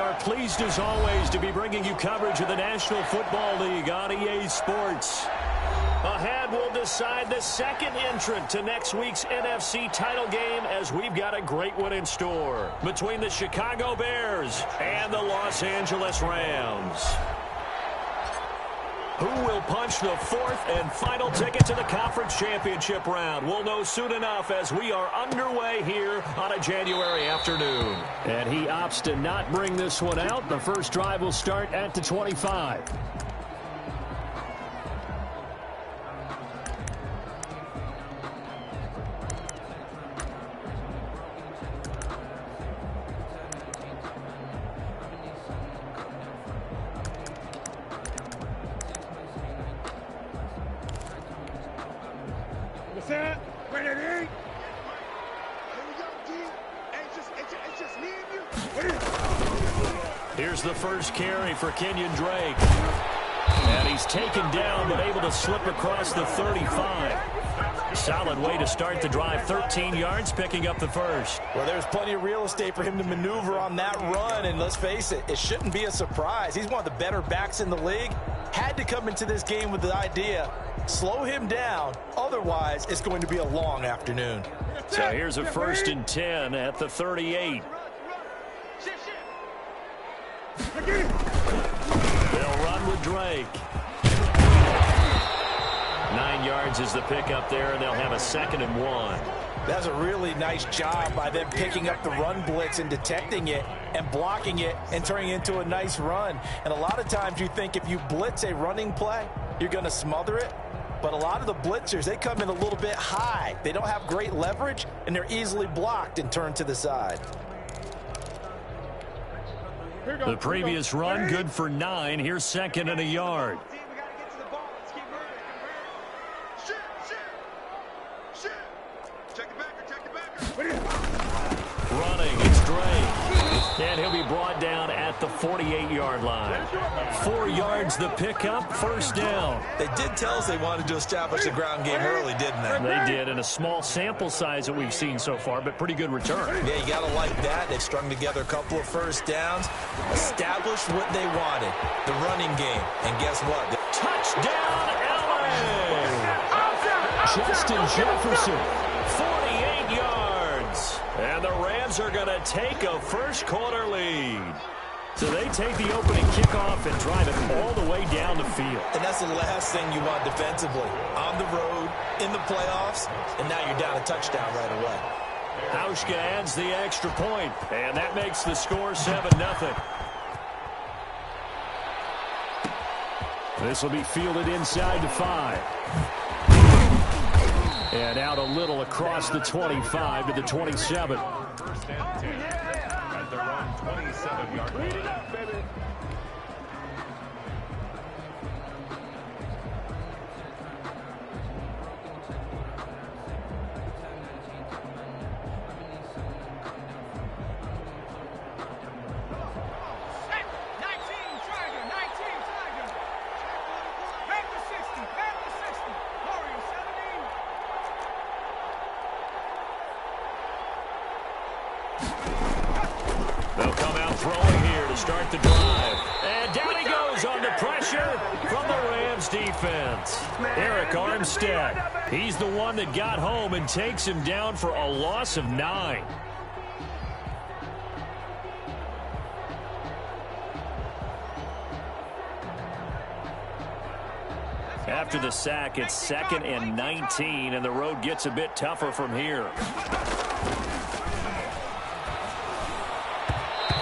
are pleased as always to be bringing you coverage of the National Football League on EA Sports. Ahead, we'll decide the second entrant to next week's NFC title game as we've got a great one in store between the Chicago Bears and the Los Angeles Rams. Who will punch the fourth and final ticket to the conference championship round? We'll know soon enough as we are underway here on a January afternoon. And he opts to not bring this one out. The first drive will start at the 25. Here's the first carry for Kenyon Drake. And he's taken down but able to slip across the 35. Solid way to start the drive. 13 yards, picking up the first. Well, there's plenty of real estate for him to maneuver on that run. And let's face it, it shouldn't be a surprise. He's one of the better backs in the league. Had to come into this game with the idea, slow him down. Otherwise, it's going to be a long afternoon. So here's a 1st and 10 at the 38. They'll run with Drake. 9 yards is the pickup there, and they'll have a 2nd and 1. That's a really nice job by them picking up the run blitz and detecting it and blocking it and turning it into a nice run. And a lot of times you think if you blitz a running play, you're going to smother it. But a lot of the blitzers, they come in a little bit high. They don't have great leverage, and they're easily blocked and turned to the side. The previous run, good for 9. Here's 2nd and a yard. Running, it's Drake. And he'll be brought down at the 48-yard line. 4 yards the pickup, 1st down. They did tell us they wanted to establish the ground game early, didn't they? They did, in a small sample size that we've seen so far, but pretty good return. Yeah, you got to like that. They've strung together a couple of 1st downs, established what they wanted, the running game. And guess what? Touchdown, LA! Justin Jefferson, 48 yards. And the Rams are going to take a first-quarter lead. So they take the opening kickoff and drive it all the way down the field. And that's the last thing you want defensively. On the road, in the playoffs, and now you're down a touchdown right away. Hauschka adds the extra point, and that makes the score 7-0. This will be fielded inside the 5. And out a little across the 25 to the 27. 1st and 10 at their own 27-yard line. They'll come out throwing here to start the drive. And down he goes under pressure from the Rams defense. Eric Armstead, he's the one that got home and takes him down for a loss of 9. After the sack, it's 2nd and 19, and the road gets a bit tougher from here.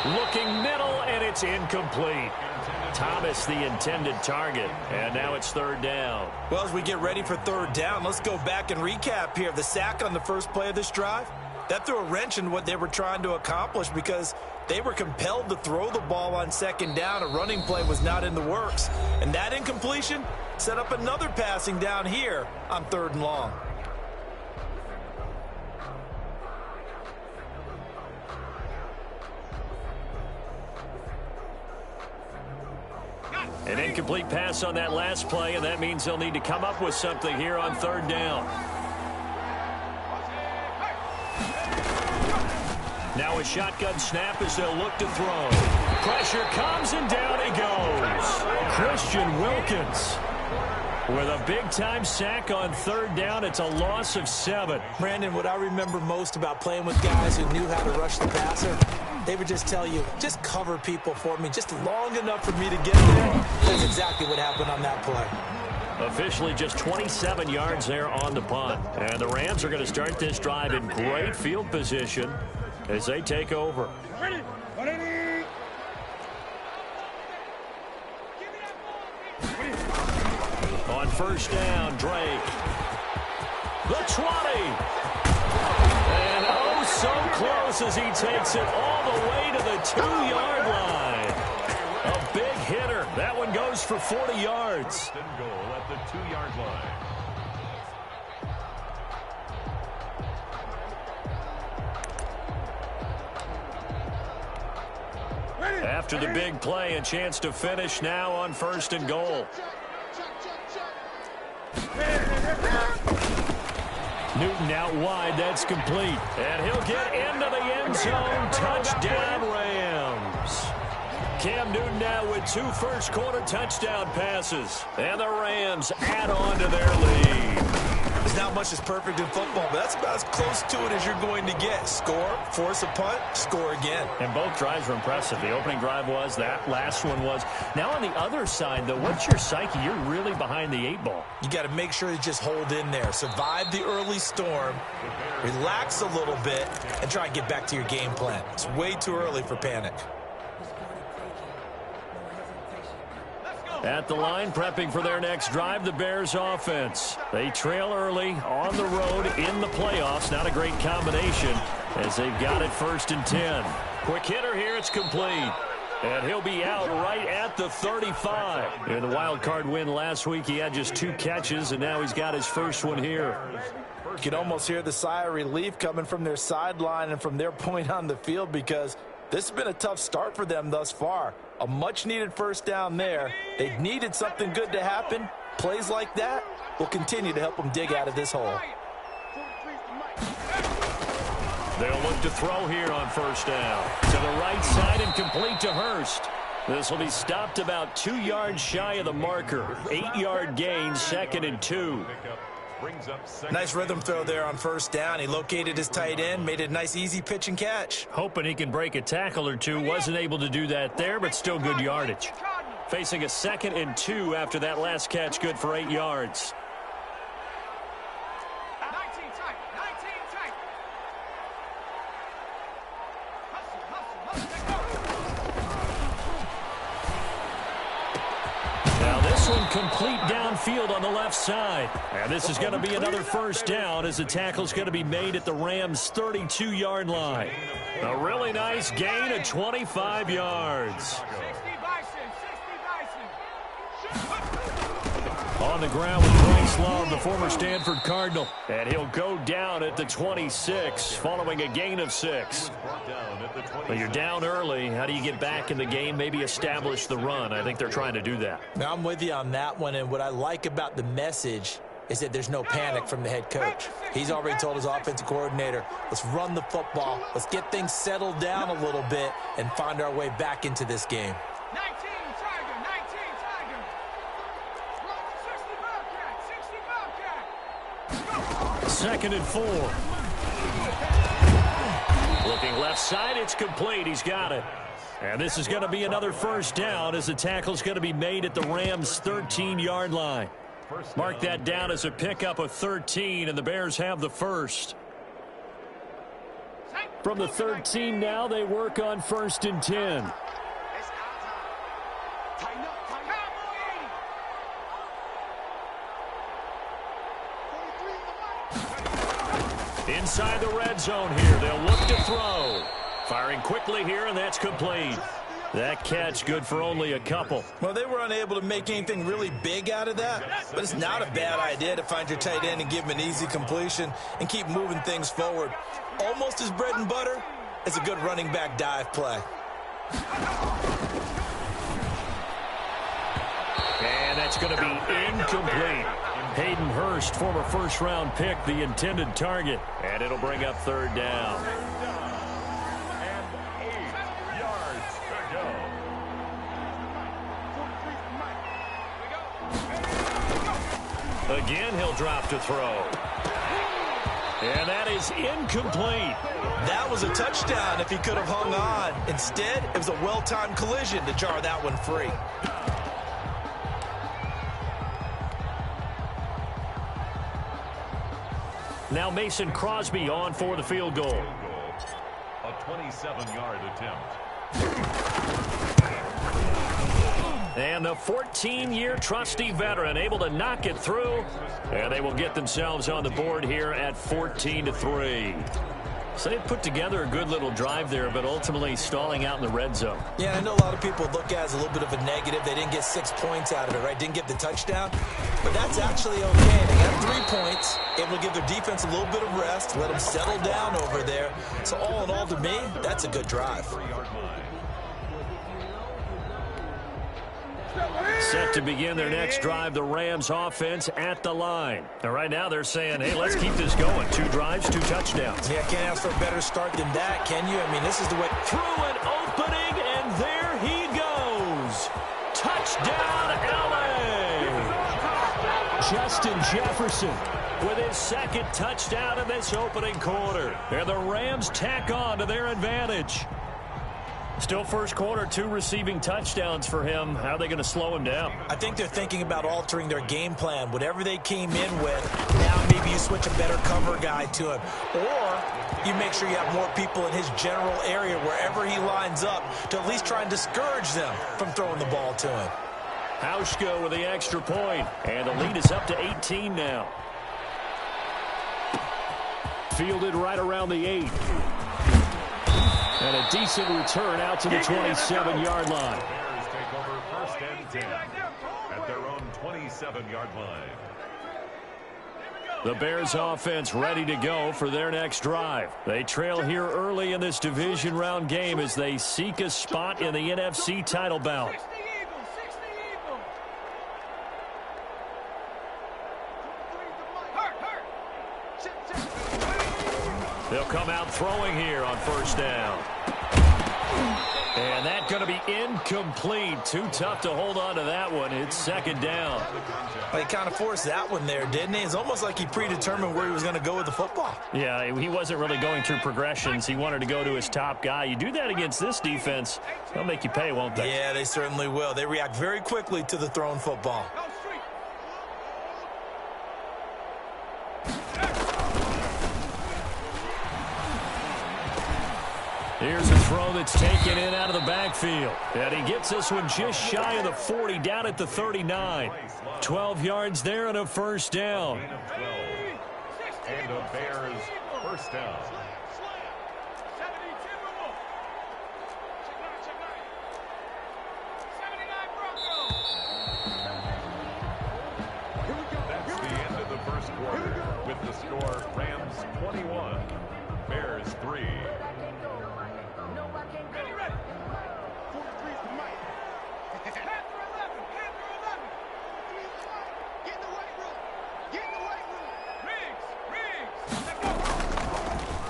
Looking middle, and it's incomplete. Thomas, the intended target, and now it's 3rd down. Well, as we get ready for 3rd down, let's go back and recap here. The sack on the first play of this drive, that threw a wrench in what they were trying to accomplish because they were compelled to throw the ball on 2nd down. A running play was not in the works. And that incompletion set up another passing down here on 3rd and long. An incomplete pass on that last play, and that means they'll need to come up with something here on 3rd down. Now a shotgun snap as they'll look to throw. Pressure comes, and down he goes. Christian Wilkins with a big-time sack on third down. It's a loss of 7. Brandon, what I remember most about playing with guys who knew how to rush the passer, they would just tell you, just cover people for me, just long enough for me to get there. That's exactly what happened on that play. Officially just 27 yards there on the punt. And the Rams are going to start this drive in great field position as they take over. On first down, Drake. The 20. And oh, so close as he takes it all the way to the 2-yard line. A big hitter. That one goes for 40 yards. First and goal at the 2-yard line. After the big play, a chance to finish now on first and goal. Newton out wide. That's complete. And he'll get into the end zone. Touchdown, Rams. Cam Newton now with 2 first-quarter touchdown passes. And the Rams add on to their lead. There's not much that's perfect in football, but that's about as close to it as you're going to get. Score, force a punt, score again. And both drives were impressive. The opening drive was, that last one was. Now on the other side, though, what's your psyche? You're really behind the 8 ball. You got to make sure you just hold in there. Survive the early storm, relax a little bit, and try and get back to your game plan. It's way too early for panic. At the line, prepping for their next drive, the Bears offense. They trail early on the road in the playoffs. Not a great combination as they've got it first and 10. Quick hitter here, it's complete. And he'll be out right at the 35. In the wild card win last week, he had just 2 catches, and now he's got his first one here. You can almost hear the sigh of relief coming from their sideline and from their point on the field because this has been a tough start for them thus far. A much-needed first down there. They needed something good to happen. Plays like that will continue to help them dig out of this hole. They'll look to throw here on first down. To the right side and complete to Hurst. This will be stopped about 2 yards shy of the marker. 8-yard gain, 2nd and 2. Nice rhythm throw there on first down. He located his tight end, made it a nice easy pitch and catch. Hoping he can break a tackle or two. Wasn't able to do that there, but still good yardage. Facing a 2nd and 2 after that last catch, good for 8 yards. Complete downfield on the left side. And this is going to be another first down as the tackle's going to be made at the Rams' 32-yard line. A really nice gain of 25 yards. On the ground with Bryce Love, the former Stanford Cardinal. And he'll go down at the 26 following a gain of 6. But you're down early. How do you get back in the game? Maybe establish the run. I think they're trying to do that. Now, I'm with you on that one. And what I like about the message is that there's no panic from the head coach. He's already told his offensive coordinator, let's run the football. Let's get things settled down a little bit and find our way back into this game. 19 Tiger, 19 Tiger. 60 Bobcat, 60 Bobcat. 2nd and 4. Looking left side, it's complete. He's got it. And this is going to be another first down as the tackle's going to be made at the Rams' 13-yard line. Mark that down as a pickup of 13, and the Bears have the first. From the 13 now, they work on 1st and 10. Inside the red zone here. They'll look to throw. Firing quickly here, and that's complete. That catch good for only a couple. Well, they were unable to make anything really big out of that, but it's not a bad idea to find your tight end and give him an easy completion and keep moving things forward. Almost as bread and butter as a good running back dive play. And that's going to be incomplete. Hayden Hurst, former first-round pick, the intended target. And it'll bring up 3rd down. And 8 yards to go. Again, he'll drop to throw. And that is incomplete. That was a touchdown if he could have hung on. Instead, it was a well-timed collision to jar that one free. Now Mason Crosby on for the field goal. A 27-yard attempt. And the 14-year trusty veteran able to knock it through. And they will get themselves on the board here at 14-3. So they put together a good little drive there, but ultimately stalling out in the red zone. Yeah, I know a lot of people look at it as a little bit of a negative. They didn't get 6 points out of it, right? Didn't get the touchdown. But that's actually okay. They got 3 points, able to give their defense a little bit of rest, let them settle down over there. So all in all, to me, that's a good drive. Set to begin their next drive, the Rams offense at the line. And right now they're saying, hey, let's keep this going. 2 drives, 2 touchdowns. Yeah, can't ask for a better start than that, can you? I mean, this is the way. Through an opening, and there he goes. Touchdown, LA! Justin Jefferson with his 2nd touchdown in this opening quarter. And the Rams tack on to their advantage. Still first quarter, 2 receiving touchdowns for him. How are they going to slow him down? I think they're thinking about altering their game plan. Whatever they came in with, now maybe you switch a better cover guy to him. Or you make sure you have more people in his general area wherever he lines up to at least try and discourage them from throwing the ball to him. Hauschka with the extra point, and the lead is up to 18 now. Fielded right around the 8. And a decent return out to the 27-yard line. Bears take over 1st and 10 at their own 27-yard line. The Bears offense ready to go for their next drive. They trail here early in this division round game as they seek a spot in the NFC title bout. They'll come out throwing here on 1st down. And that's going to be incomplete. Too tough to hold on to that one. It's 2nd down. Well, he kind of forced that one there, didn't he? It's almost like he predetermined where he was going to go with the football. Yeah, he wasn't really going through progressions. He wanted to go to his top guy. You do that against this defense, they'll make you pay, won't they? Yeah, they certainly will. They react very quickly to the thrown football. Here's a throw that's taken in out of the backfield. And he gets this one just shy of the 40, down at the 39. 12 yards there and a 1st down. And the Bears 1st down. That's the end of the 1st quarter with the score Rams 21, Bears 3.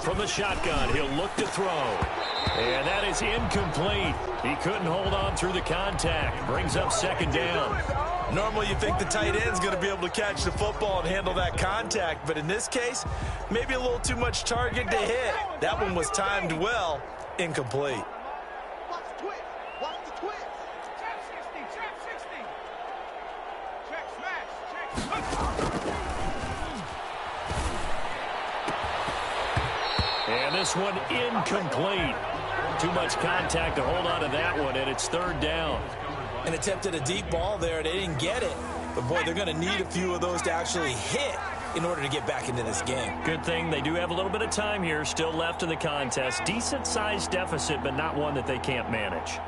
From the shotgun, he'll look to throw. And that is incomplete. He couldn't hold on through the contact. Brings up 2nd down. Normally you think the tight end's going to be able to catch the football and handle that contact, but in this case, maybe a little too much target to hit. That one was timed well, incomplete. Watch the twist. Watch the twist. Trap 60. Trap 60. Check smash. Check. And this one incomplete. Too much contact to hold on to that one, and it's 3rd down. And attempted a deep ball there. They didn't get it. But, boy, they're going to need a few of those to actually hit in order to get back into this game. Good thing they do have a little bit of time here still left in the contest. Decent-sized deficit, but not one that they can't manage.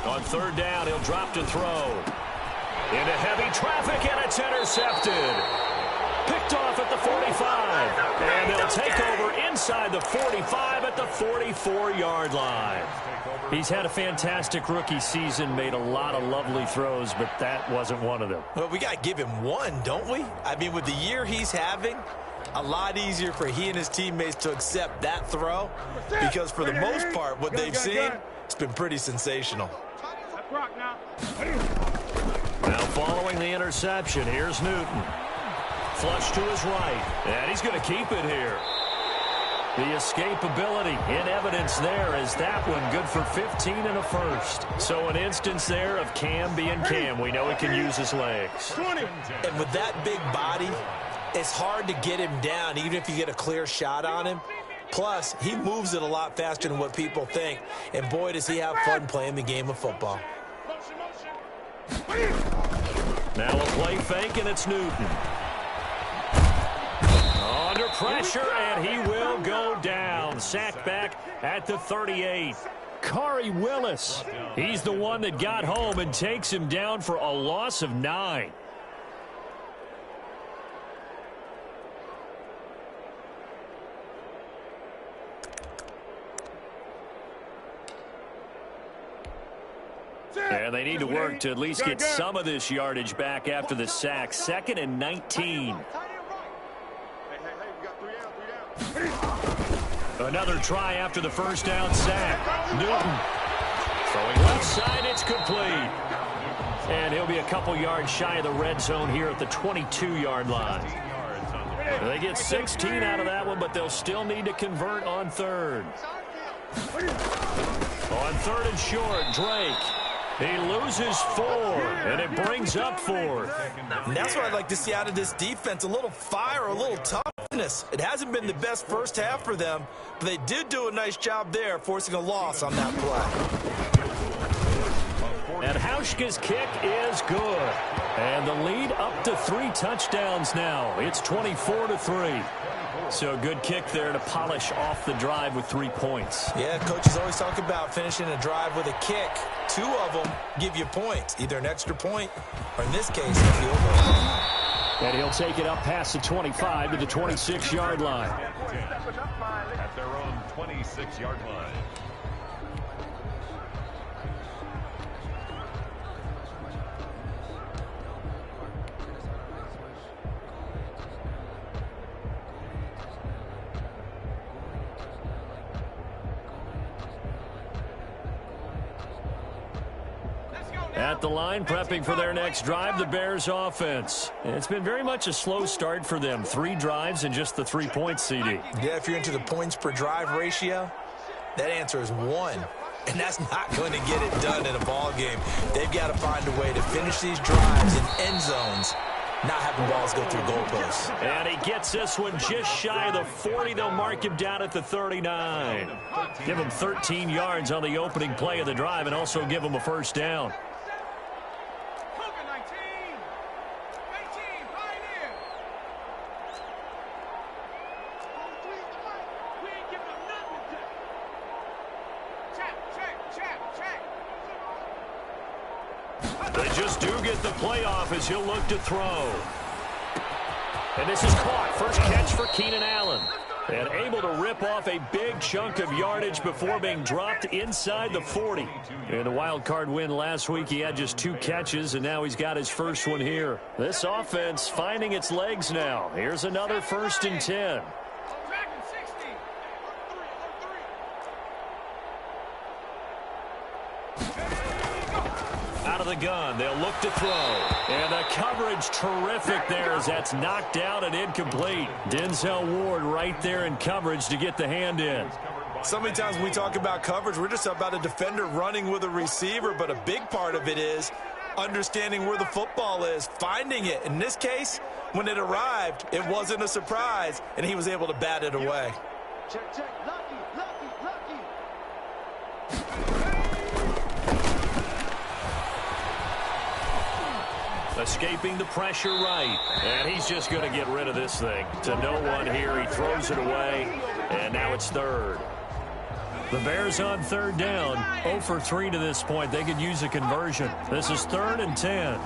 On 3rd down, he'll drop to throw. Into heavy traffic, and it's intercepted. Picked off at the 45. And they'll take over inside the 45 at the 44-yard line. He's had a fantastic rookie season, made a lot of lovely throws, but that wasn't one of them. Well, we got to give him one, don't we? I mean, with the year he's having, a lot easier for he and his teammates to accept that throw because for the most part, what they've seen, it's been pretty sensational. Now following the interception, here's Newton. Flush to his right, and he's going to keep it here. The escapability in evidence there is that one good for 15 and a first. So an instance there of Cam being Cam. We know he can use his legs. And with that big body, it's hard to get him down, even if you get a clear shot on him. Plus, he moves it a lot faster than what people think. And boy, does he have fun playing the game of football. Now a play fake, and it's Newton. Under pressure, and he will go down. Sacked back at the 38. Khari Willis, he's the one that got home and takes him down for a loss of 9. And they need to work to at least get some of this yardage back after the sack. 2nd and 19. Another try after the first down sack. Newton throwing left side. It's complete. And he'll be a couple yards shy of the red zone here at the 22-yard line. They get 16 out of that one, but they'll still need to convert on third. On third and short, Drake. He loses 4, and it brings up 4th. And that's what I'd like to see out of this defense, a little fire, a little toughness. It hasn't been the best first half for them, but they did do a nice job there, forcing a loss on that play. And Hauschka's kick is good. And the lead up to 3 touchdowns now. It's 24-3. So a good kick there to polish off the drive with 3 points. Yeah, coaches always talk about finishing a drive with a kick. 2 of them give you points, either an extra point or, in this case, a field goal. And he'll take it up past the 25 to the 26-yard line. At their own 26-yard line. At the line, prepping for their next drive, the Bears offense. It's been very much a slow start for them. 3 drives and just the 3 points, CD. Yeah, if you're into the points per drive ratio, that answer is 1. And that's not going to get it done in a ball game. They've got to find a way to finish these drives in end zones, not having balls go through goalposts. And he gets this one just shy of the 40. They'll mark him down at the 39. Give him 13 yards on the opening play of the drive and also give him a first down. They just do get the playoff as he'll look to throw. And this is caught. First catch for Keenan Allen. And able to rip off a big chunk of yardage before being dropped inside the 40. In the wild card win last week, he had just 2 catches, and now he's got his first one here. This offense finding its legs now. Here's another 1st and 10. Out of the gun, they'll look to throw. And the coverage terrific there as that's knocked down and incomplete. Denzel Ward right there in coverage to get the hand in. So many times when we talk about coverage, we're just about a defender running with a receiver, but a big part of it is understanding where the football is, finding it. In this case, when it arrived, it wasn't a surprise, and he was able to bat it away. Check, check. Lucky, lucky, lucky. Escaping the pressure right. And he's just going to get rid of this thing. To no one here. He throws it away. And now it's 3rd. The Bears on 3rd down. 0 for 3 to this point. They could use a conversion. This is 3rd and 10.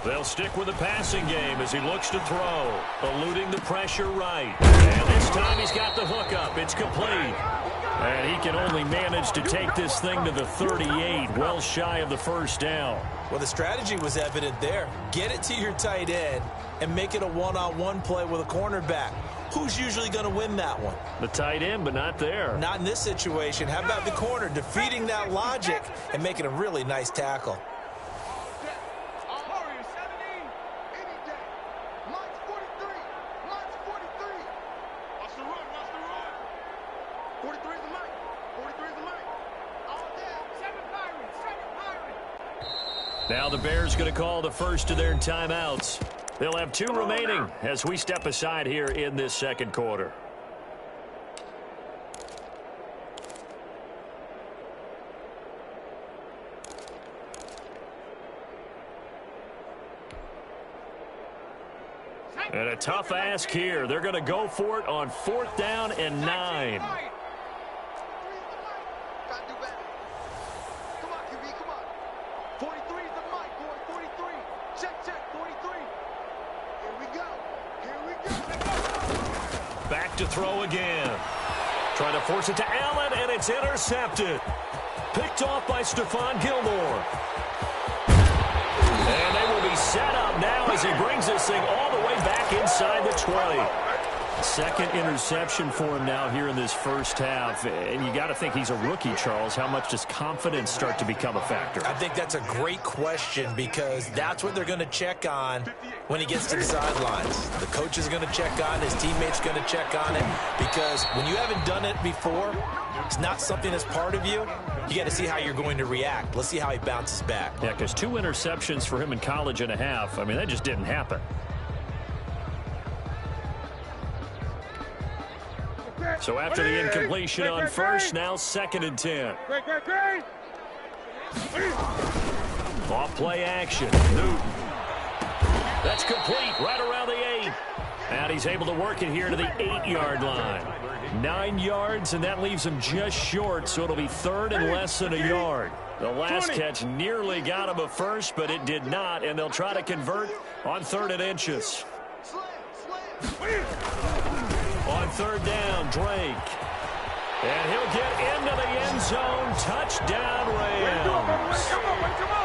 They'll stick with the passing game as he looks to throw. Eluding the pressure right. And this time he's got the hook up. It's complete. And he can only manage to take this thing to the 38, well shy of the first down. Well, the strategy was evident there. Get it to your tight end and make it a one-on-one play with a cornerback. who's usually going to win that one? The tight end, but not there. Not in this situation. How about the corner defeating that logic and making a really nice tackle? Now the Bears going to call the first of their timeouts. They'll have 2 remaining as we step aside here in this second quarter. And a tough ask here. They're going to go for it on 4th down and 9. Back to throw again. Trying to force it to Allen, and it's intercepted. Picked off by Stephon Gilmore. And they will be set up now as he brings this thing all the way back inside the 20. Second interception for him now here in this first half. And you got to think he's a rookie, Charles. How much does confidence start to become a factor? I think that's a great question because that's what they're going to check on when he gets to the sidelines. The coach is going to check on, his teammates going to check on it, because when you haven't done it before, it's not something that's part of you. You got to see how you're going to react. Let's see how he bounces back. Yeah, because 2 interceptions for him in college and a half. I mean, that just didn't happen. So after the incompletion on first, now 2nd and 10. Off play action. Newton. That's complete right around the 8. And he's able to work it here to the 8-yard line. 9 yards, and that leaves him just short, so it'll be 3rd and less than a yard. The last catch nearly got him a first, but it did not, and they'll try to convert on 3rd and inches. On 3rd down, Drake. And he'll get into the end zone. Touchdown, Rams.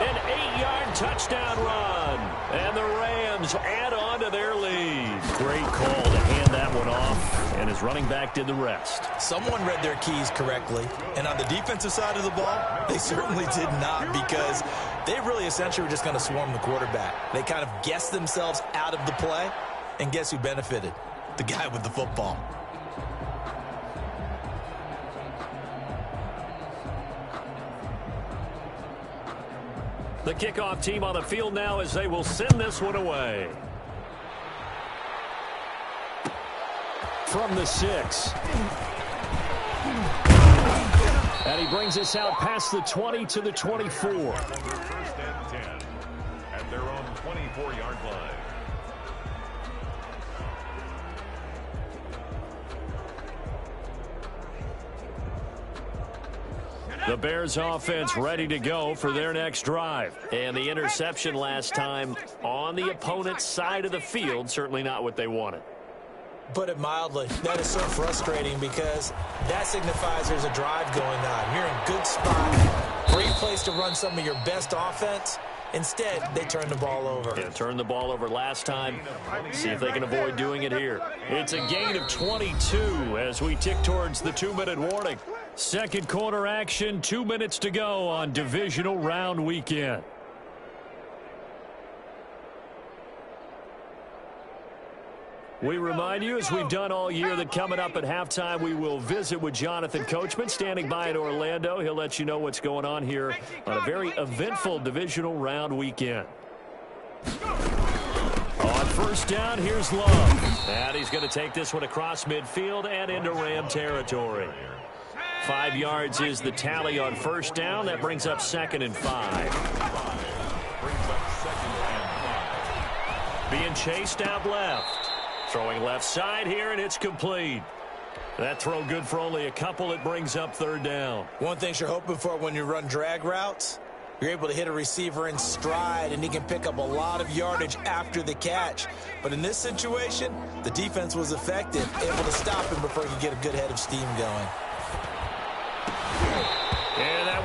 An 8-yard touchdown run. And the Rams add on to their lead. Great call to hand that one off. And his running back did the rest. Someone read their keys correctly. And on the defensive side of the ball, they certainly did not, because they really essentially were just going to swarm the quarterback. They kind of guessed themselves out of the play. And guess who benefited? The guy with the football. The kickoff team on the field now as they will send this one away. From the 6. And he brings us out past the 20 to the 24. 1st and 10 at their own 24-yard line. The Bears offense ready to go for their next drive. And the interception last time on the opponent's side of the field, certainly not what they wanted. Put it mildly, that is so frustrating because that signifies there's a drive going on. You're in a good spot, great place to run some of your best offense. Instead, they turn the ball over. Yeah, turned the ball over last time. See if they can avoid doing it here. It's a gain of 22 as we tick towards the 2-minute warning. Second quarter action, 2 minutes to go on Divisional Round Weekend. We remind you, as we've done all year, that coming up at halftime, we will visit with Jonathan Coachman, standing by in Orlando. He'll let you know what's going on here on a very eventful Divisional Round Weekend. On first down, here's Love. And he's going to take this one across midfield and into Ram territory. 5 yards is the tally on first down. That brings up 2nd and 5. Being chased out left. Throwing left side here, and it's complete. That throw good for only a couple. It brings up 3rd down. One thing you're hoping for when you run drag routes, you're able to hit a receiver in stride, and he can pick up a lot of yardage after the catch. But in this situation, the defense was effective, able to stop him before he could get a good head of steam going. And that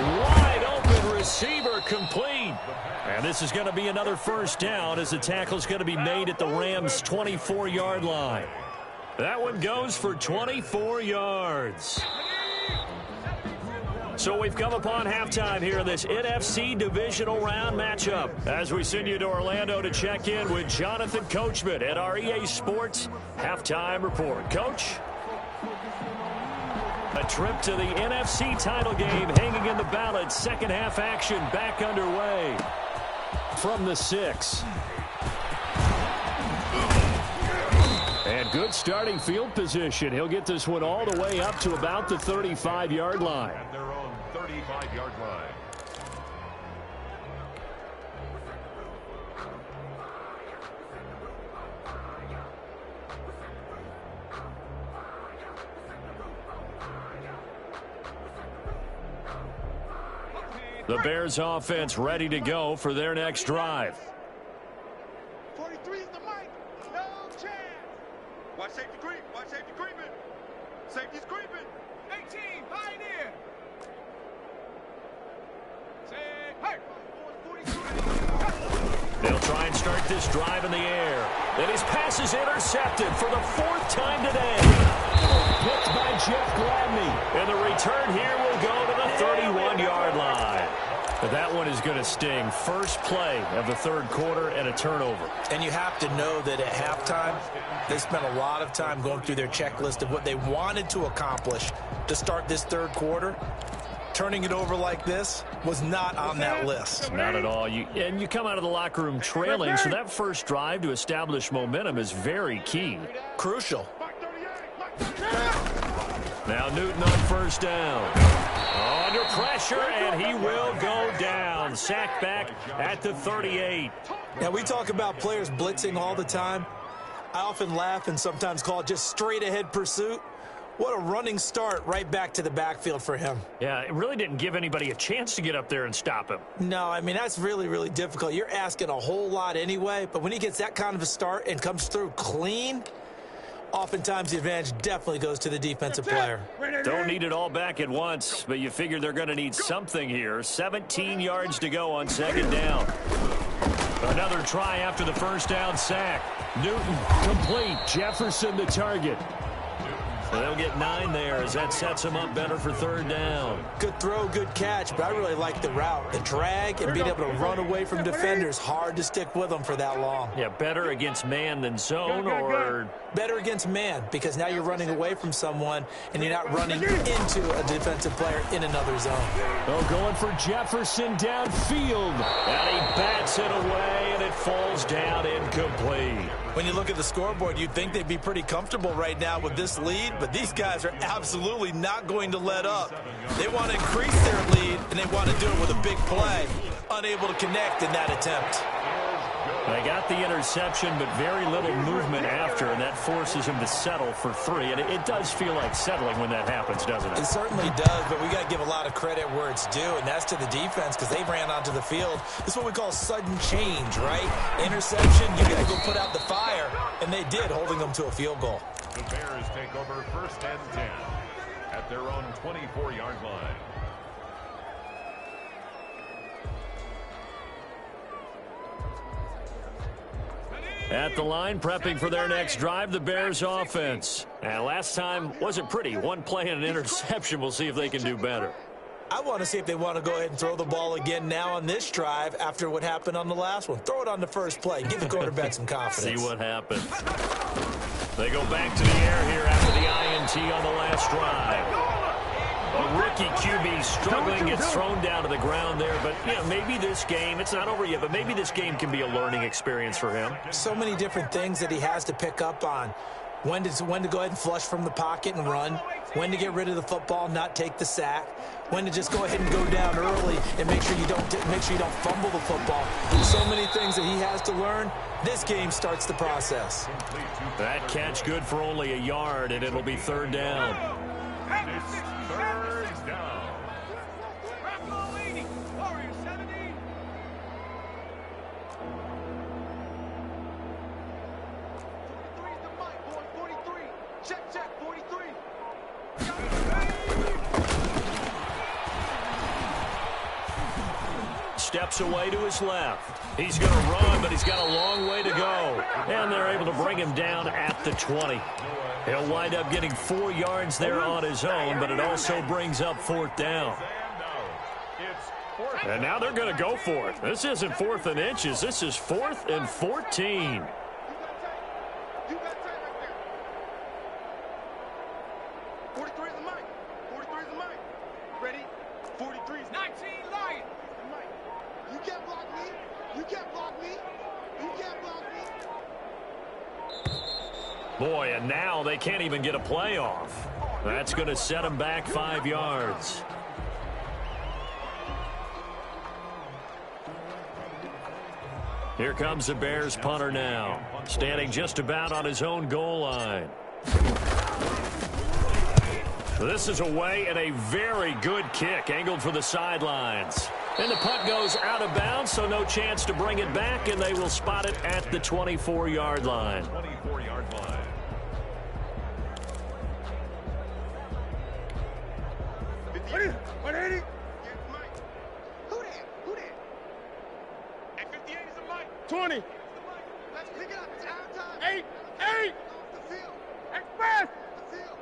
Wide open receiver complete. And this is going to be another first down as the tackle is going to be made at the Rams' 24-yard line. That one goes for 24 yards. So we've come upon halftime here in this NFC Divisional Round matchup as we send you to Orlando to check in with Jonathan Coachman at our EA Sports Halftime Report. Coach? A trip to the NFC title game hanging in the balance. Second half action back underway from the 6. And good starting field position. He'll get this one all the way up to about the 35-yard line. At their own 35-yard line. The Bears offense ready to go for their next drive. 43 is the mic. No chance. Watch safety creep. Watch safety creeping. Safety's creeping. 18, pioneer. Say, hey. They'll try and start this drive in the air. And his pass is intercepted for the 4th time today. Picked by Jeff Gladney. And the return here will go to the 31-yard line. But that one is going to sting. First play of the third quarter and a turnover. And you have to know that at halftime, they spent a lot of time going through their checklist of what they wanted to accomplish to start this third quarter. Turning it over like this was not on that list. Not at all. And you come out of the locker room trailing, so that first drive to establish momentum is very key. Crucial. Now Newton on first down. Under pressure, and he will go down. Sacked back at the 38. Now, we talk about players blitzing all the time. I often laugh and sometimes call it just straight-ahead pursuit. What a running start right back to the backfield for him. Yeah, it really didn't give anybody a chance to get up there and stop him. No, I mean, that's really, really difficult. You're asking a whole lot anyway, but when he gets that kind of a start and comes through clean, oftentimes the advantage definitely goes to the defensive player. Don't need it all back at once, but you figure they're going to need something here. 17 yards to go on second down. Another try after the first down sack. Newton complete. Jefferson the target. So they'll get 9 there as that sets them up better for third down. Good throw, good catch, but I really like the route. The drag and being able to run away from defenders, hard to stick with them for that long. Yeah, better against man than zone, or better against man, because now you're running away from someone and you're not running into a defensive player in another zone. Oh, going for Jefferson downfield. And he bats it away, and it falls down incomplete. When you look at the scoreboard, you'd think they'd be pretty comfortable right now with this lead, but these guys are absolutely not going to let up. They want to increase their lead, and they want to do it with a big play. Unable to connect in that attempt. They got the interception, but very little movement after, and that forces him to settle for 3. And it does feel like settling when that happens, doesn't it? It certainly does, but we got to give a lot of credit where it's due, and that's to the defense because they ran onto the field. This is what we call sudden change, right? Interception, you got to go put out the fire, and they did, holding them to a field goal. The Bears take over 1st and 10 at their own 24-yard line. At the line, prepping for their next drive, the Bears offense. And last time wasn't pretty. One play and an interception. We'll see if they can do better. I want to see if they want to go ahead and throw the ball again now on this drive after what happened on the last one. Throw it on the first play. Give the quarterback some confidence. See what happens. They go back to the air here after the INT on the last drive. A rookie QB struggling, gets thrown down to the ground there. But, you know, maybe this game, it's not over yet, but maybe this game can be a learning experience for him. So many different things that he has to pick up on. When to go ahead and flush from the pocket and run. When to get rid of the football, not take the sack. When to just go ahead and go down early and make sure you don't fumble the football. So many things that he has to learn. This game starts the process. That catch good for only a yard, and it'll be third down. It's third down. Check. steps away to his left. He's going to run, but he's got a long way to go. And they're able to bring him down at the 20. He'll wind up getting 4 yards there on his own, but it also brings up 4th down. And now they're going to go for it. This isn't 4th and inches. This is 4th and 14. Boy, and now they can't even get a play off. That's going to set them back 5 yards. Here comes the Bears punter now, standing just about on his own goal line. This is away and a very good kick, angled for the sidelines. And the punt goes out of bounds, so no chance to bring it back, and they will spot it at the 24-yard line. 24-yard line. Who that? At 58 is a Mike. 20. Let's pick it up. It's our time. 8. Off the field. Express. The field.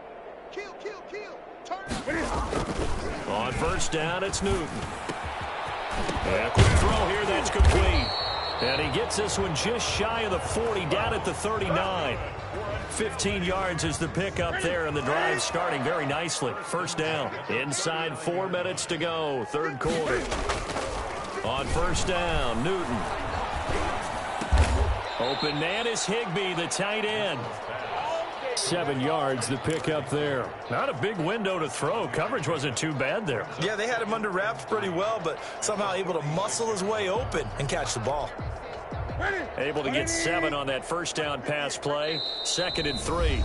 Kill. Turn it up. On first down, it's Newton. And a quick throw here, that's complete. And he gets this one just shy of the 40, down at the 39. 15 yards is the pickup there, and the drive starting very nicely. First down. Inside 4 minutes to go, third quarter. On first down, Newton. Open man is Higbee, the tight end. 7 yards, the pickup there. Not a big window to throw. Coverage wasn't too bad there. Yeah, they had him under wraps pretty well, but somehow able to muscle his way open and catch the ball. Able to get 7 on that first down pass play. 2nd and 3.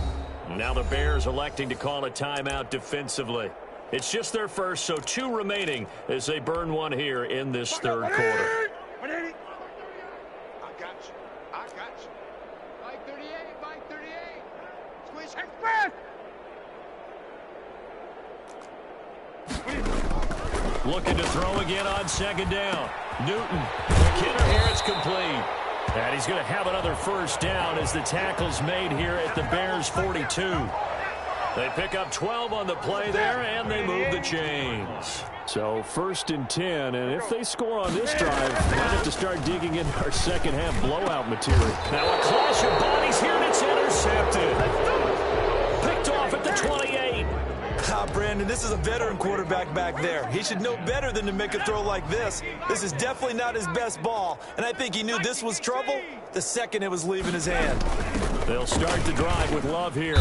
Now the Bears electing to call a timeout defensively. It's just their first, so 2 remaining as they burn one here in this third quarter. I got you. Mike 38. Switch. Express. Looking to throw again on 2nd down. Newton. Kicker here, it's complete. And he's going to have another first down as the tackle's made here at the Bears 42. They pick up 12 on the play there, and they move the chains. So 1st and 10, and if they score on this drive, might have to start digging into our second half blowout material. Now a clash of bodies here, and it's intercepted. Picked off at the 28. Brandon, this is a veteran quarterback back there. He should know better than to make a throw like this. This is definitely not his best ball, and I think he knew this was trouble the second it was leaving his hand. They'll start the drive with Love here.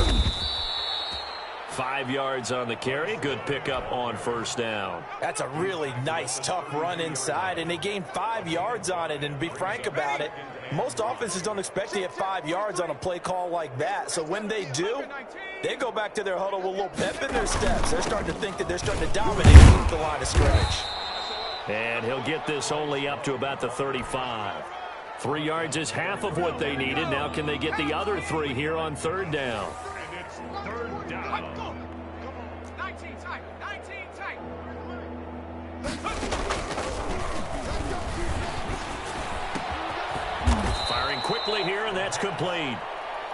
5 yards on the carry. Good pickup on first down. That's a really nice, tough run inside, and they gained 5 yards on it. And to be frank about it, most offenses don't expect to get 5 yards on a play call like that. So when they do, they go back to their huddle with a little pep in their steps. They're starting to think that they're starting to dominate the line of scrimmage. And he'll get this only up to about the 35. 3 yards is half of what they needed. Now can they get the other 3 here on third down? And it's third down. 19 tight. Firing quickly here, and that's complete.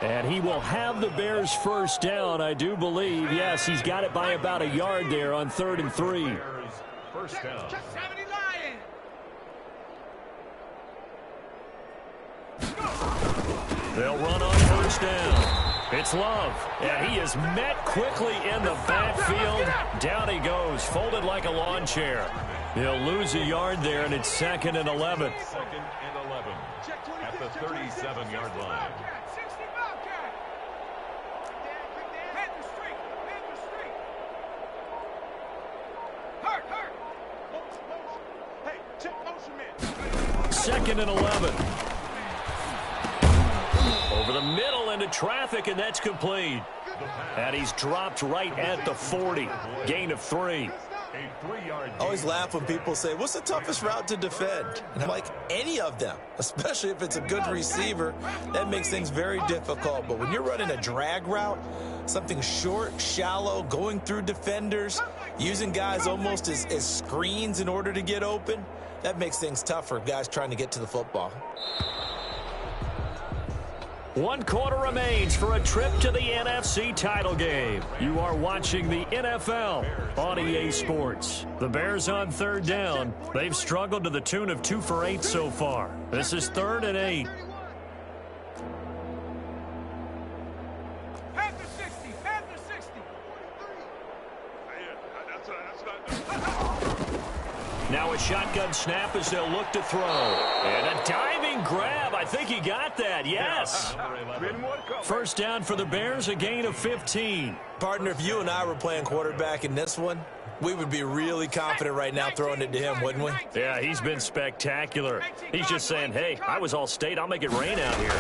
And he will have the Bears first down, I do believe. Yes, he's got it by about a yard there on 3rd and 3. Bears first down. Check 70 Lion. They'll run on first down. It's Love, and he is met quickly in the backfield. Down he goes, folded like a lawn chair. He'll lose a yard there, and it's 2nd and 11. 2nd and 11 at the 37-yard line. Hey, check motion man. 2nd and 11. Over the middle into traffic, and that's complete. And he's dropped right at the 40. Gain of 3. A 3-yard I always laugh when people say, what's the toughest route to defend? And I'm like, any of them, especially if it's a good receiver. That makes things very difficult. But when you're running a drag route, something short, shallow, going through defenders, using guys almost as screens in order to get open, That makes things tough for guys trying to get to the football. 1 quarter remains for a trip to the NFC title game. You are watching the NFL on EA Sports. The Bears on 3rd down. They've struggled to the tune of 2 for 8 so far. This is 3rd and 8. Now a shotgun snap as they'll look to throw. And a diving grab. I think he got that. Yes. 1st down for the Bears, a gain of 15. Partner, if you and I were playing quarterback in this one, we would be really confident right now throwing it to him, wouldn't we? Yeah, he's been spectacular. He's just saying, hey, I was all state. I'll make it rain out here.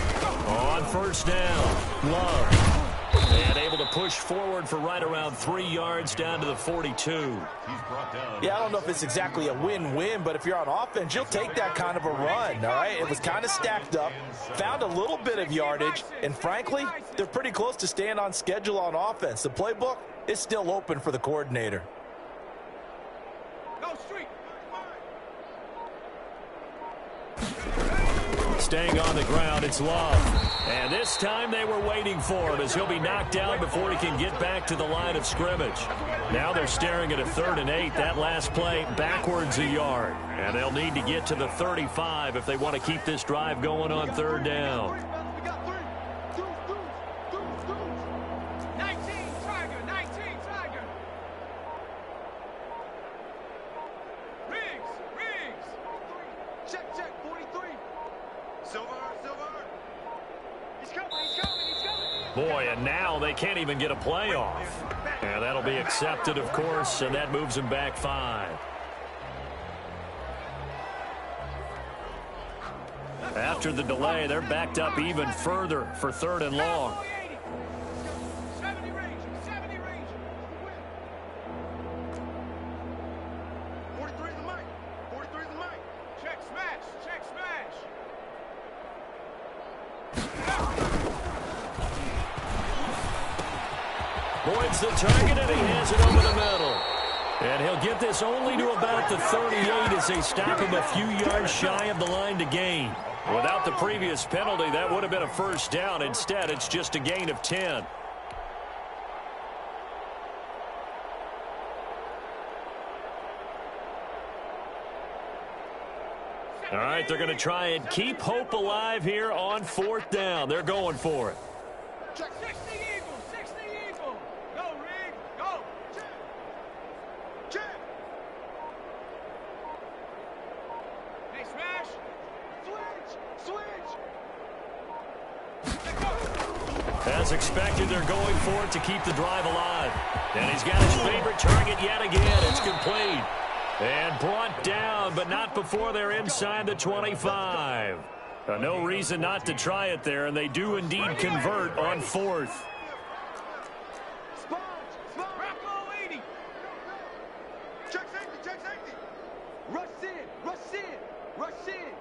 On 1st down, Love. And able to push forward for right around 3 yards down to the 42. Yeah, I don't know if it's exactly a win-win, but if you're on offense, you'll take that kind of a run, all right? It was kind of stacked up, found a little bit of yardage, and frankly, they're pretty close to staying on schedule on offense. The playbook is still open for the coordinator. Go street. Staying on the ground, it's Love. And this time they were waiting for him as he'll be knocked down before he can get back to the line of scrimmage. Now they're staring at a 3rd and 8. That last play backwards a yard. And they'll need to get to the 35 if they want to keep this drive going on 3rd down. 19, Tiger, 19, Tiger. Riggs. Check, 43. Silver. He's coming. Boy, and now they can't even get a play off. And that'll be accepted, of course, and that moves him back 5. After the delay, they're backed up even further for 3rd and long. 70 range. 43 is the mic. Check, smash. Boyd's the target, and he hands it over the middle. And he'll get this only to about the 38 as they stop him a few yards shy of the line to gain. Without the previous penalty, that would have been a 1st down. Instead, it's just a gain of 10. All right, they're going to try and keep hope alive here on 4th down. They're going for it. 60 Eagle. Go, Rig. Go. Check. Hey, smash. Switch. As expected, they're going for it to keep the drive alive. And he's got his favorite target yet again. It's complete. And brought down, but not before they're inside the 25. No reason not to try it there, and they do indeed convert on 4th. Rocco 80. Check safety. Rush in.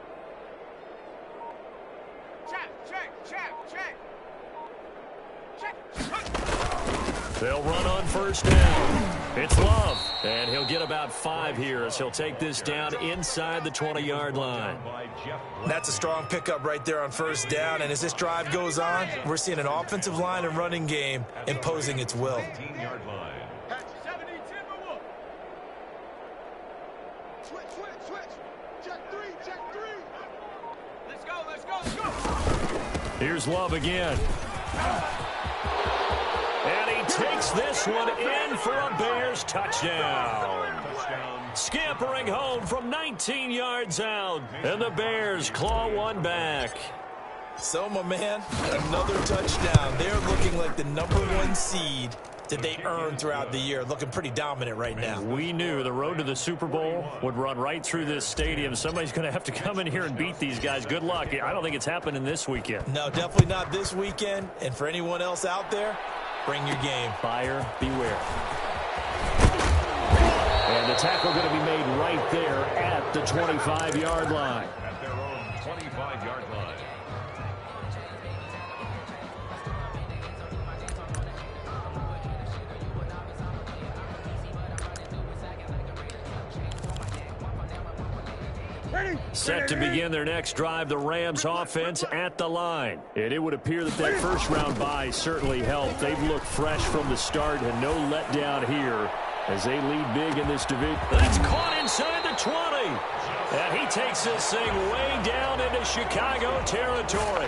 Check. They'll run on 1st down. It's Love, and he'll get about 5 here as he'll take this down inside the 20-yard line. That's a strong pickup right there on 1st down, and as this drive goes on, we're seeing an offensive line and running game imposing its will. 18-yard line. 70 Timberwolf. Switch. Check three. Let's go. Here's Love again. And he takes this one in for a Bears touchdown. Scampering home from 19 yards out. And the Bears claw one back. So, my man, another touchdown. They're looking like the #1 seed that they earned throughout the year. Looking pretty dominant right now. We knew the road to the Super Bowl would run right through this stadium. Somebody's going to have to come in here and beat these guys. Good luck. I don't think it's happening this weekend. No, definitely not this weekend. And for anyone else out there, bring your game. Buyer beware. And the tackle going to be made right there at the 25-yard line. At their own 25-yard line. Set to begin their next drive, the Rams offense at the line. And it would appear that that first round bye certainly helped. They've looked fresh from the start and no letdown here as they lead big in this division. That's caught inside the 20. And he takes this thing way down into Chicago territory.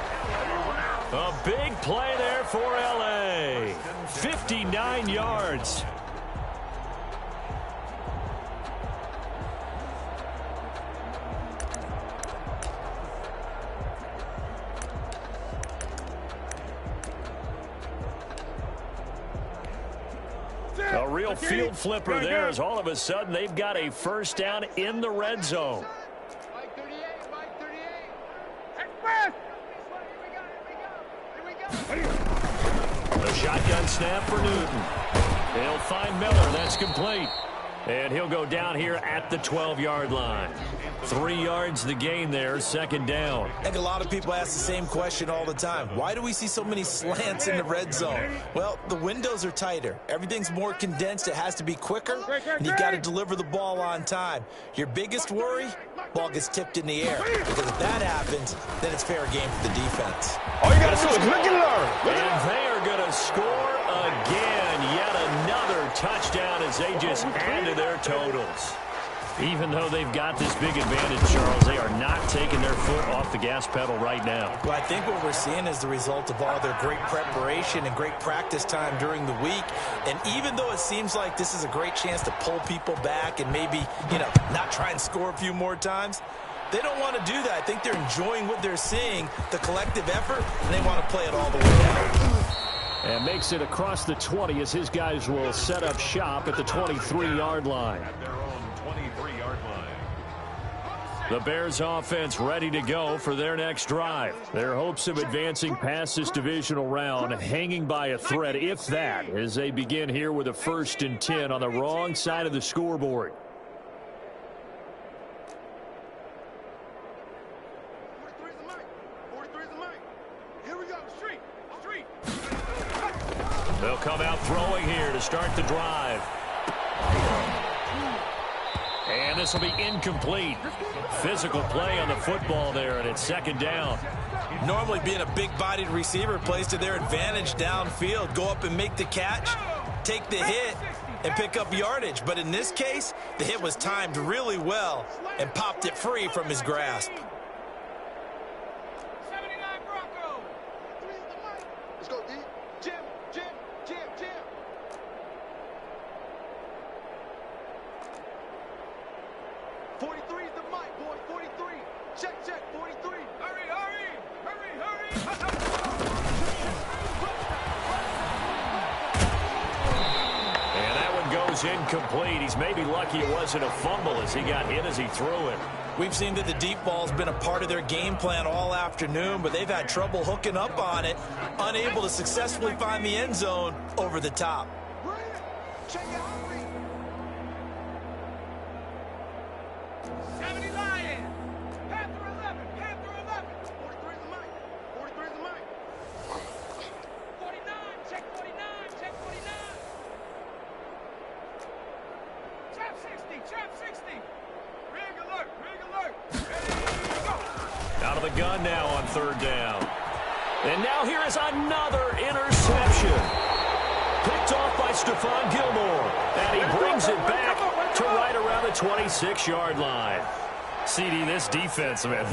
A big play there for L.A. 59 yards. A real field flipper there as all of a sudden they've got a first down in the red zone. Mike 38, Mike 38. The shotgun snap for Newton. They'll find Miller. That's complete. And he'll go down here at the 12-yard line. 3 yards the gain there, second down. I think a lot of people ask the same question all the time. Why do we see so many slants in the red zone? Well, the windows are tighter. Everything's more condensed. It has to be quicker, and you've got to deliver the ball on time. Your biggest worry, ball gets tipped in the air. Because if that happens, then it's fair game for the defense. All you got to do is look and learn. And they are going to score again. Yet another touchdown as they just add to their totals. Even though they've got this big advantage, Charles, they are not taking their foot off the gas pedal right now. Well, I think what we're seeing is the result of all their great preparation and great practice time during the week. And even though it seems like this is a great chance to pull people back and maybe, not try and score a few more times, they don't want to do that. I think they're enjoying what they're seeing, the collective effort, and they want to play it all the way out. And makes it across the 20 as his guys will set up shop at the 23-yard line. At their own 23-yard line. The Bears offense ready to go for their next drive. Their hopes of advancing past this divisional round hanging by a thread, if that, as they begin here with a 1st and 10 on the wrong side of the scoreboard. 43's the mic. 43's the mic. Here we go. Street. They'll come out throwing here to start the drive. And this will be incomplete. Physical play on the football there, and it's second down. Normally being a big-bodied receiver plays to their advantage downfield. Go up and make the catch, take the hit, and pick up yardage. But in this case, the hit was timed really well and popped it free from his grasp. 79 Bronco. 3's the mic. Let's go, D. Jim. 43's the mic, boy. 43. Check. 43. Hurry. And that one goes incomplete. He's maybe lucky it wasn't a fumble as he got hit as he threw it. We've seen that the deep ball's been a part of their game plan all afternoon, but they've had trouble hooking up on it, unable to successfully find the end zone over the top. Check it out. 70 Lions. Panther 11. 43's the mic. 49. Check 49. Trap 60. Rig alert. Ready, go. Out of the gun now on 3rd down. And now here is another interception. Picked off by Stephon Gilmore. And he brings it back to right around the 26-yard line. CD, this defense, man,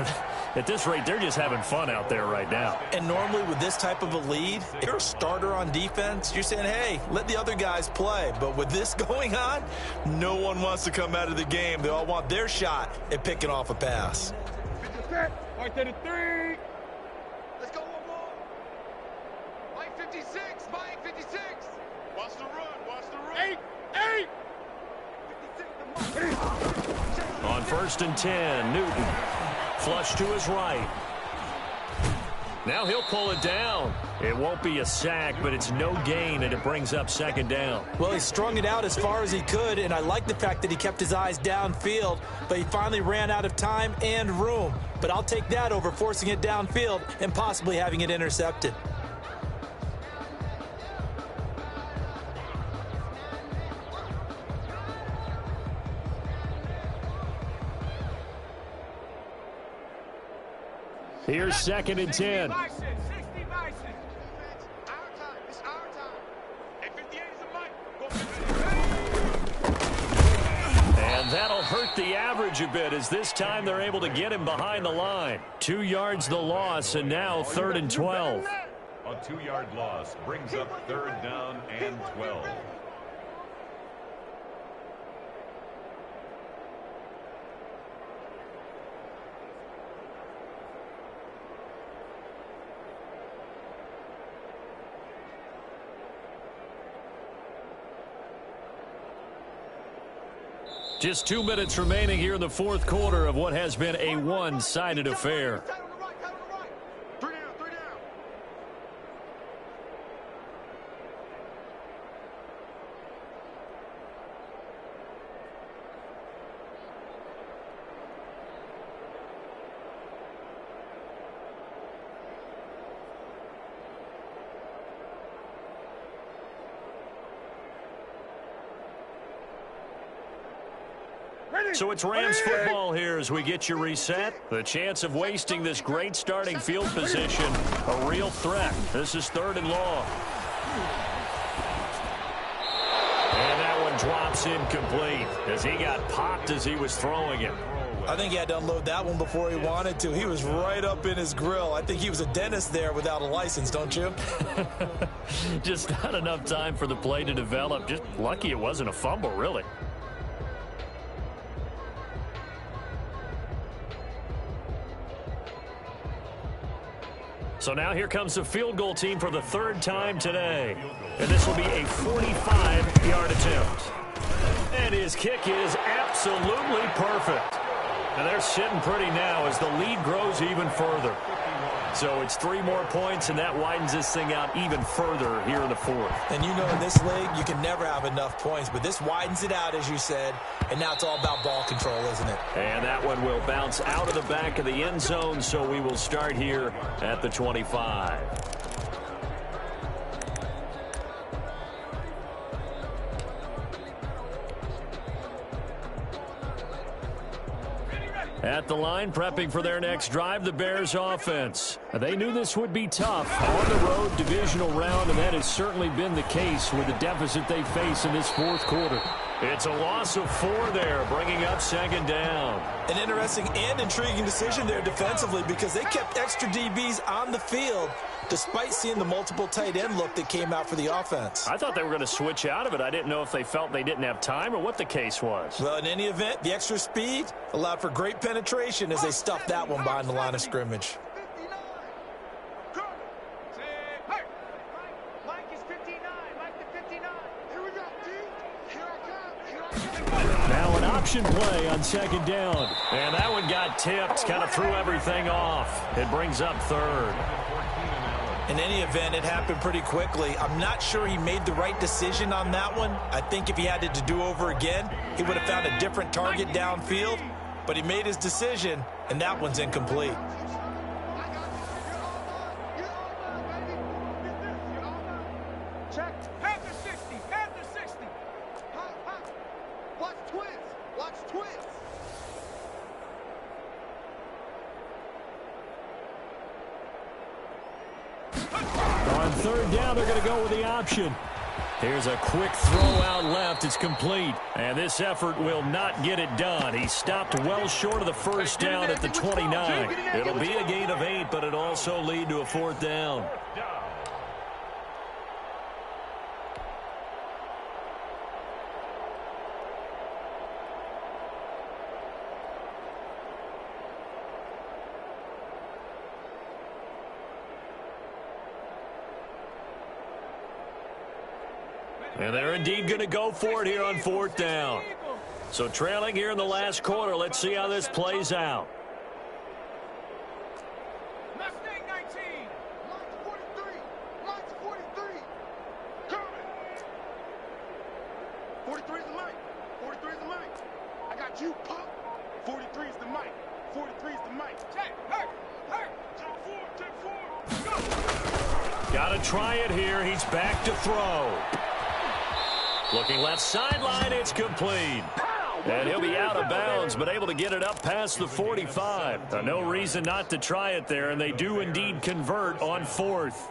at this rate, they're just having fun out there right now. And normally with this type of a lead, if you're a starter on defense, you're saying, hey, let the other guys play. But with this going on, no one wants to come out of the game. They all want their shot at picking off a pass. Right to the 3. Let's go one more. Mike 56. Watch the run. 8. 56 the mic. On 1st and 10, Newton. Flush to his right. Now he'll pull it down. It won't be a sack, but it's no gain, and it brings up 2nd down. Well, he strung it out as far as he could, and I like the fact that he kept his eyes downfield, but he finally ran out of time and room. But I'll take that over forcing it downfield and possibly having it intercepted. Here's 2nd and 10. And that'll hurt the average a bit, as this time they're able to get him behind the line. 2 yards the loss, and now 3rd and 12. A 2-yard loss brings up 3rd down and 12. Just 2 minutes remaining here in the 4th quarter of what has been a one-sided affair. So it's Rams football here as we get you reset. The chance of wasting this great starting field position, a real threat. This is 3rd and long. And that one drops incomplete as he got popped as he was throwing it. I think he had to unload that one before he wanted to. He was right up in his grill. I think he was a dentist there without a license, don't you? Just not enough time for the play to develop. Just lucky it wasn't a fumble, really. So now here comes the field goal team for the 3rd time today. And this will be a 45-yard attempt. And his kick is absolutely perfect. And they're sitting pretty now as the lead grows even further. So it's 3 more points, and that widens this thing out even further here in the 4th. And you know in this league, you can never have enough points. But this widens it out, as you said. And now it's all about ball control, isn't it? And that one will bounce out of the back of the end zone, so we will start here at the 25. At the line, prepping for their next drive, the Bears offense. They knew this would be tough on the road divisional round, and that has certainly been the case with the deficit they face in this 4th quarter. It's a loss of 4 there, bringing up 2nd down. An interesting and intriguing decision there defensively because they kept extra DBs on the field despite seeing the multiple tight end look that came out for the offense. I thought they were going to switch out of it. I didn't know if they felt they didn't have time or what the case was. Well, in any event, the extra speed allowed for great penetration as they stuffed that one behind the line of scrimmage. Now an option play on 2nd down. And that one got tipped, kind of threw everything off. It brings up 3rd. In any event, it happened pretty quickly. I'm not sure he made the right decision on that one. I think if he had to do over again, he would have found a different target downfield. But he made his decision, and that one's incomplete. Check. Panther 60. Panther 60. Watch twins. Watch twins. On 3rd down, they're going to go with the option. Here's a quick throw out left. It's complete. And this effort will not get it done. He stopped well short of the 1st down at the 29. It'll be a gain of 8, but it'll also lead to a 4th down. And they're indeed going to go for it here on 4th down. So trailing here in the last quarter. Let's see how this plays out. Mustang 19. Lights 43. Lights 43. Coming. 43 is the mic. 43 is the mic. I got you, Pop. 43 is the mic. 43 is the mic. Check. Hurt. Hurt. 10-4. 10-4. Go. Got to try it here. He's back to throw. Looking left sideline, it's complete. And he'll be out of bounds, but able to get it up past the 45. No reason not to try it there, and they do indeed convert on 4th.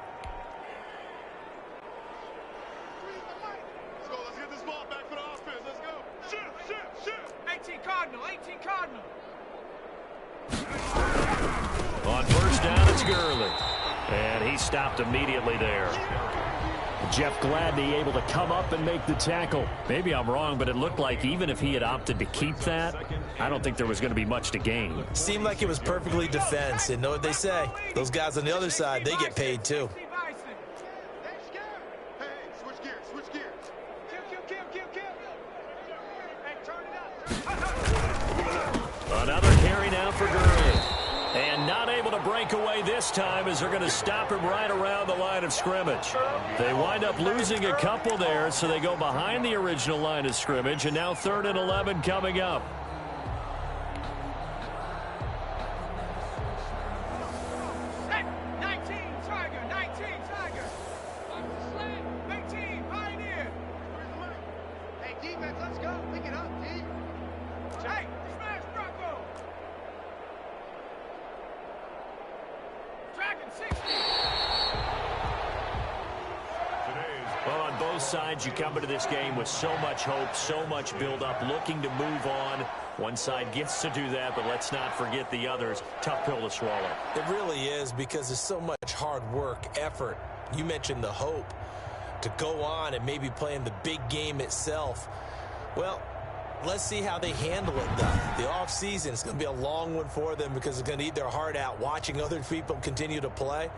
Let's get this ball back for the offense. Let's go. Shoot. 18 Cardinal, 18 Cardinal. On first down, it's Gurley. And he stopped immediately there. Jeff Gladney able to come up and make the tackle. Maybe I'm wrong, but it looked like even if he had opted to keep that, I don't think there was going to be much to gain. Seemed like it was perfectly defense. And know what they say? Those guys on the other side, they get paid too. Hey, switch gears. Kill. Hey, turn it up. Another carry now for Gurley. And not able to break away this time as they're going to stop him right around the line of scrimmage. They wind up losing a couple there, so they go behind the original line of scrimmage, and now 3rd and 11 coming up. Hey, 19 Tiger. 19 18 Pioneer. Hey, defense, let's go. Pick it up, D. Hey, smash Bronco. Dragon 60. Well, on both sides, you come into this game with so much hope, so much build-up, looking to move on. One side gets to do that, but let's not forget the others. Tough pill to swallow. It really is, because there's so much hard work, effort. You mentioned the hope to go on and maybe play in the big game itself. Well, let's see how they handle it, though. The offseason is going to be a long one for them because it's going to eat their heart out watching other people continue to play.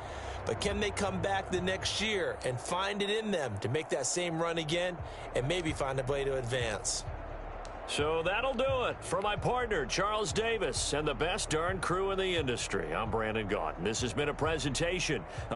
But can they come back the next year and find it in them to make that same run again and maybe find a way to advance? So that'll do it for my partner, Charles Davis, and the best darn crew in the industry. I'm Brandon Gaudin. This has been a presentation of